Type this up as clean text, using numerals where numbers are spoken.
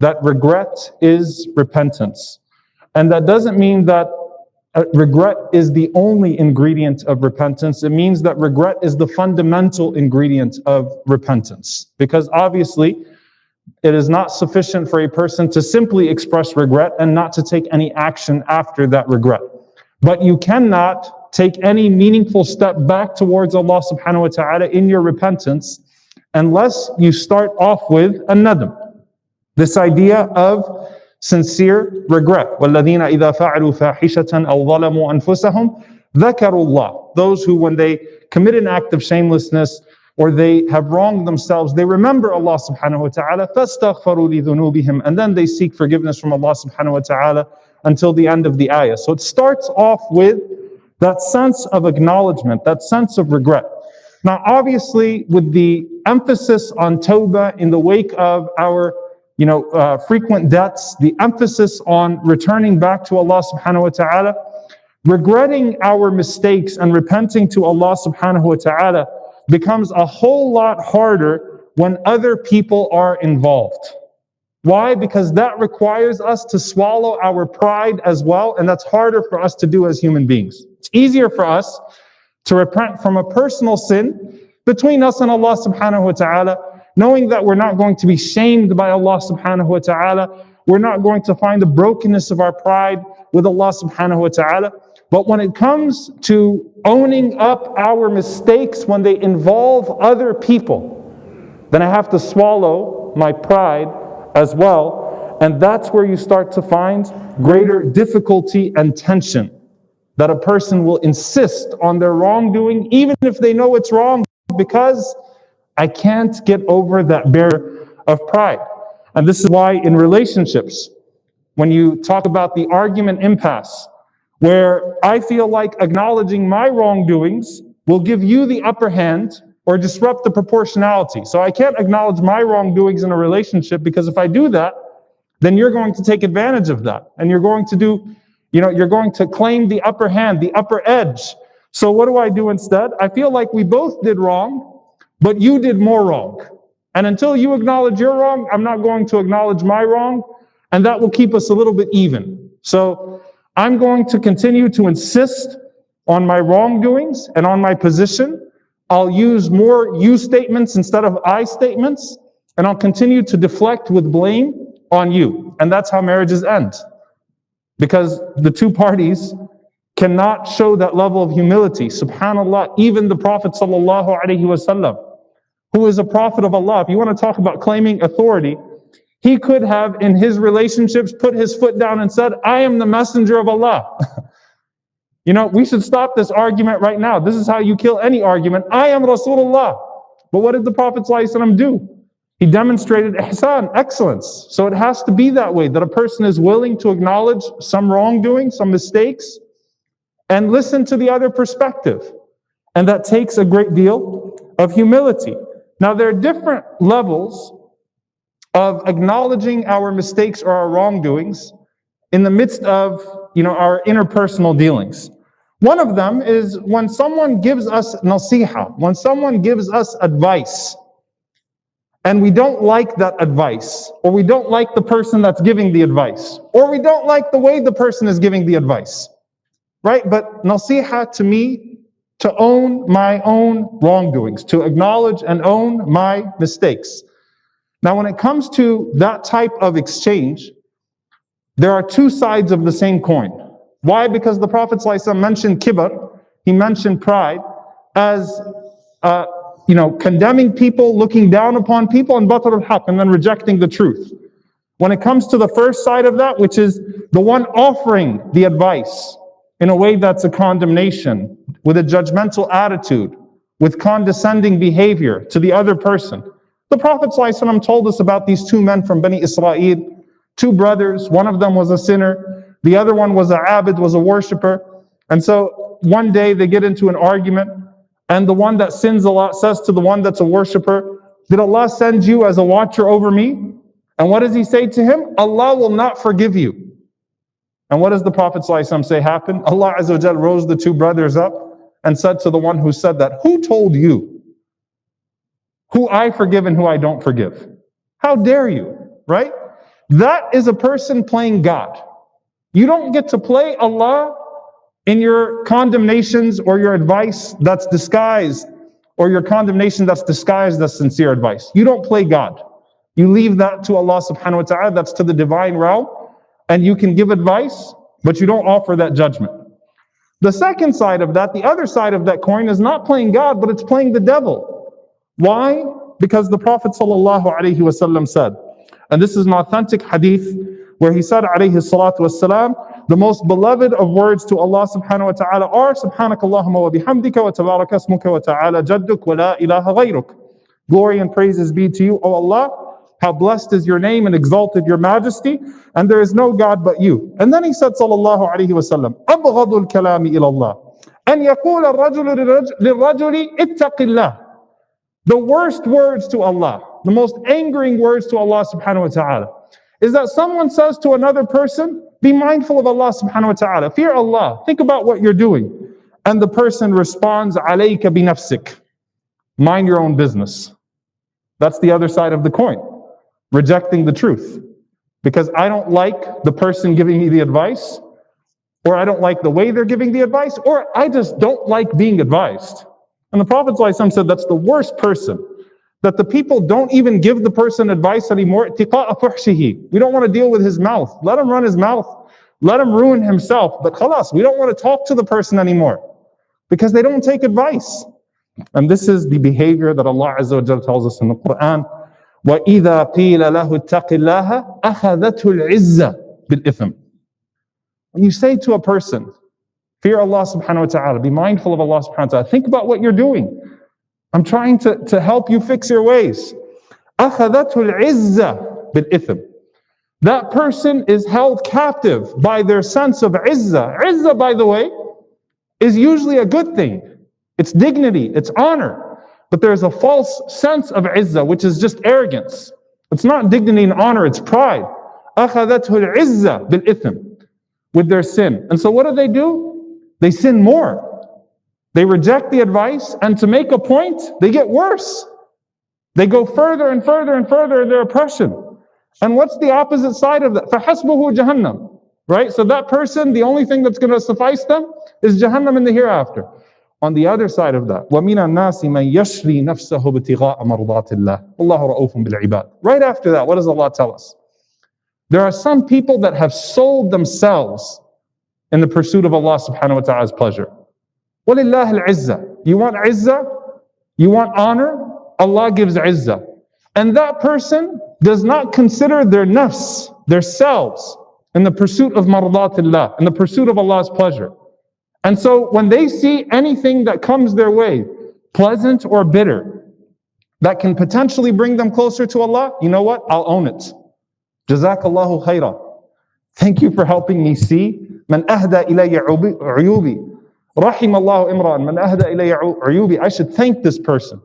that regret is repentance. And that doesn't mean that regret is the only ingredient of repentance. It means that regret is the fundamental ingredient of repentance. Because obviously, it is not sufficient for a person to simply express regret and not to take any action after that regret. But you cannot take any meaningful step back towards Allah subhanahu wa ta'ala in your repentance unless you start off with a nadam. This idea of sincere regret. وَالَّذِينَ إِذَا فَعَلُوا فَاحِشَةً أَوْ ظَلَمُوا أَنفُسَهُمْ ذَكَرُوا اللَّهِ. Those who, when they commit an act of shamelessness or they have wronged themselves, they remember Allah subhanahu wa ta'ala, فَاسْتَغْفَرُوا لِذُنُوبِهِمْ, and then they seek forgiveness from Allah subhanahu wa ta'ala until the end of the ayah. So it starts off with that sense of acknowledgement, that sense of regret. Now obviously, with the emphasis on tawbah in the wake of our frequent debts, the emphasis on returning back to Allah subhanahu wa ta'ala, regretting our mistakes and repenting to Allah subhanahu wa ta'ala becomes a whole lot harder when other people are involved. Why? Because that requires us to swallow our pride as well, and that's harder for us to do as human beings. It's easier for us to repent from a personal sin between us and Allah subhanahu wa ta'ala, knowing that we're not going to be shamed by Allah subhanahu wa ta'ala. We're not going to find the brokenness of our pride with Allah subhanahu wa ta'ala. But when it comes to owning up our mistakes when they involve other people, then I have to swallow my pride as well. And that's where you start to find greater difficulty and tension, that a person will insist on their wrongdoing even if they know it's wrong, because I can't get over that barrier of pride. And this is why in relationships, when you talk about the argument impasse, where I feel like acknowledging my wrongdoings will give you the upper hand or disrupt the proportionality. So I can't acknowledge my wrongdoings in a relationship, because if I do that, then you're going to take advantage of that. And you're going to you're going to claim the upper hand, the upper edge. So what do I do instead? I feel like we both did wrong, but you did more wrong. And until you acknowledge your wrong, I'm not going to acknowledge my wrong. And that will keep us a little bit even. So I'm going to continue to insist on my wrongdoings and on my position. I'll use more you statements instead of I statements. And I'll continue to deflect with blame on you. And that's how marriages end. Because the two parties cannot show that level of humility. SubhanAllah, even the Prophet sallallahu alaihi wasallam, who is a prophet of Allah, if you want to talk about claiming authority, he could have in his relationships put his foot down and said, I am the messenger of Allah. We should stop this argument right now. This is how you kill any argument. I am Rasulullah. But what did the Prophet sallallahu alaihi wasallam do? He demonstrated ihsan, excellence. So it has to be that way, that a person is willing to acknowledge some wrongdoing, some mistakes, and listen to the other perspective. And that takes a great deal of humility. Now, there are different levels of acknowledging our mistakes or our wrongdoings in the midst of, our interpersonal dealings. One of them is when someone gives us nasiha, when someone gives us advice, and we don't like that advice, or we don't like the person that's giving the advice, or we don't like the way the person is giving the advice. Right? But nasiha to me, to own my own wrongdoings, to acknowledge and own my mistakes. Now, when it comes to that type of exchange, there are two sides of the same coin. Why? Because the Prophet ﷺ mentioned kibr, he mentioned pride, as condemning people, looking down upon people, and batar al-haq, and then rejecting the truth. When it comes to the first side of that, which is the one offering the advice in a way that's a condemnation, with a judgmental attitude, with condescending behavior to the other person. The Prophet ﷺ told us about these two men from Bani Israel, two brothers. One of them was a sinner, the other one was a abid, was a worshipper. And so one day they get into an argument, and the one that sins a lot says to the one that's a worshipper, did Allah send you as a watcher over me? And what does he say to him? Allah will not forgive you. And what does the Prophet ﷺ say happened? Allah Azza wa Jal rose the two brothers up and said to the one who said that, who told you who I forgive and who I don't forgive? How dare you, right? that is a person playing God. You don't get to play Allah in your condemnations or your advice that's disguised, or your condemnation that's disguised as sincere advice. You don't play God. You leave that to Allah subhanahu wa ta'ala, that's to the divine realm, and you can give advice, but you don't offer that judgment. The second side of that, the other side of that coin, is not playing God, but it's playing the devil. Why? Because the Prophet sallallahu alaihi wasallam said, and this is an authentic hadith, where he said alayhi salatu wassalam, the most beloved of words to Allah subhanahu wa ta'ala are subhanakallahumma wa bihamdika wa tabaraka ismuka wa ta'ala jadduk wa la ilaha ghayruk. Glory and praises be to you, O Allah. How blessed is your name and exalted your majesty, and there is no God but you. And then he said sallallahu alayhi wa sallam, أبغض الكلام إلى الله أن يقول الرجل للرجل اتق الله. The worst words to Allah, the most angering words to Allah subhanahu wa ta'ala, is that someone says to another person, be mindful of Allah subhanahu wa ta'ala, fear Allah, think about what you're doing. And the person responds, alayka bi nafsik, mind your own business. That's the other side of the coin, rejecting the truth. Because I don't like the person giving me the advice, or I don't like the way they're giving the advice, or I just don't like being advised. And the Prophet ﷺ said that's the worst person, that the people don't even give the person advice anymore. We don't want to deal with his mouth. Let him run his mouth. Let him ruin himself. But khalas, we don't want to talk to the person anymore because they don't take advice. And this is the behavior that Allah Azza wa Jalla tells us in the Quran. وَإِذَا قِيلَ لَهُ اتَّقِ اللَّهَ أَخَذَتْهُ الْعِزَّةِ بِالْإِثْمِ. When you say to a person, fear Allah subhanahu wa ta'ala, be mindful of Allah subhanahu wa ta'ala, think about what you're doing. I'm trying to help you fix your ways. أَخَذَتْهُ الْعِزَّةِ بِالْإِثْمِ. That person is held captive by their sense of izzah. Izzah, by the way, is usually a good thing. It's dignity, it's honor. But there's a false sense of izzah, which is just arrogance. It's not dignity and honor, it's pride. أَخَذَتْهُ الْعِزَّةِ بِالْإِثْمِ. With their sin. And so what do? They sin more. They reject the advice, and to make a point, they get worse. They go further and further and further in their oppression. And what's the opposite side of that? فَحَسْبُهُ جَهَنَّمْ. Right? So that person, the only thing that's going to suffice them is Jahannam in the hereafter. On the other side of that, وَمِنَ النَّاسِ مَنْ يَشْرِي نَفْسَهُ بِابْتِغَاءَ مَرْضَاتِ اللَّهِ وَاللَّهُ رَءُوفٌ بِالْعِبَادِ. Right after that, what does Allah tell us? There are some people that have sold themselves in the pursuit of Allah subhanahu wa ta'ala's pleasure. وَلِلَّهِ الْعِزَّةِ. You want izzah? You want honor? Allah gives izzah. And that person does not consider their nafs, their selves, in the pursuit of mardatillah, in the pursuit of Allah's pleasure. And so when they see anything that comes their way, pleasant or bitter, that can potentially bring them closer to Allah, you know what? I'll own it. Jazakallahu khairah. Thank you for helping me see. Man ahda ilayya uyubi. Rahim Allahu imran. Man ahda ilayya uyubi. I should thank this person.